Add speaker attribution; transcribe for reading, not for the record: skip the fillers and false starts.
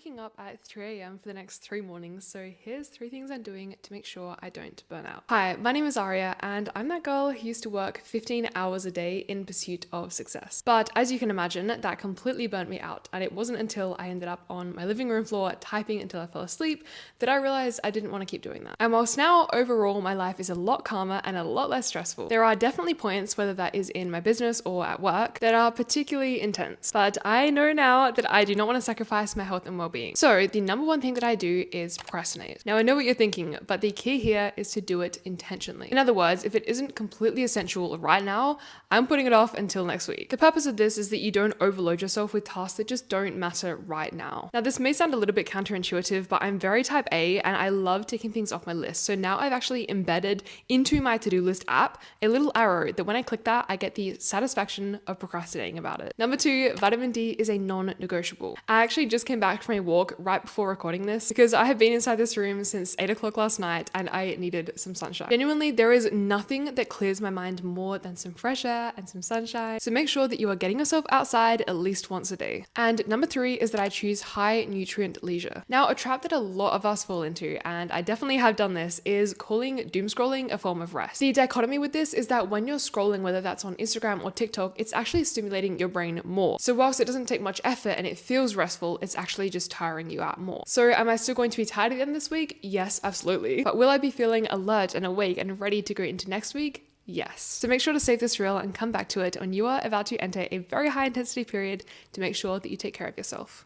Speaker 1: waking up at 3 a.m. for the next 3 mornings, so here's 3 things I'm doing to make sure I don't burn out. Hi, my name is Aria, and I'm that girl who used to work 15 hours a day in pursuit of success. But as you can imagine, that completely burnt me out, and it wasn't until I ended up on my living room floor typing until I fell asleep that I realized I didn't want to keep doing that. And whilst now, overall, my life is a lot calmer and a lot less stressful, there are definitely points, whether that is in my business or at work, that are particularly intense. But I know now that I do not want to sacrifice my health and well-being. So the number one thing that I do is procrastinate. Now I know what you're thinking, but the key here is to do it intentionally. In other words, if it isn't completely essential right now, I'm putting it off until next week. The purpose of this is that you don't overload yourself with tasks that just don't matter right now. Now this may sound a little bit counterintuitive, but I'm very type A and I love ticking things off my list. So now I've actually embedded into my to-do list app a little arrow that when I click that, I get the satisfaction of procrastinating about it. Number 2, vitamin D is a non-negotiable. I actually just came back from a walk right before recording this because I have been inside this room since 8 o'clock last night and I needed some sunshine. Genuinely, there is nothing that clears my mind more than some fresh air and some sunshine. So make sure that you are getting yourself outside at least once a day. And number 3 is that I choose high nutrient leisure. Now, a trap that a lot of us fall into, and I definitely have done this, is calling doom scrolling a form of rest. The dichotomy with this is that when you're scrolling, whether that's on Instagram or TikTok, it's actually stimulating your brain more. So whilst it doesn't take much effort and it feels restful, it's actually just tiring you out more. So am I still going to be tired at the end of this week? Yes, absolutely. But will I be feeling alert and awake and ready to go into next week? Yes. So make sure to save this reel and come back to it when you are about to enter a very high intensity period to make sure that you take care of yourself.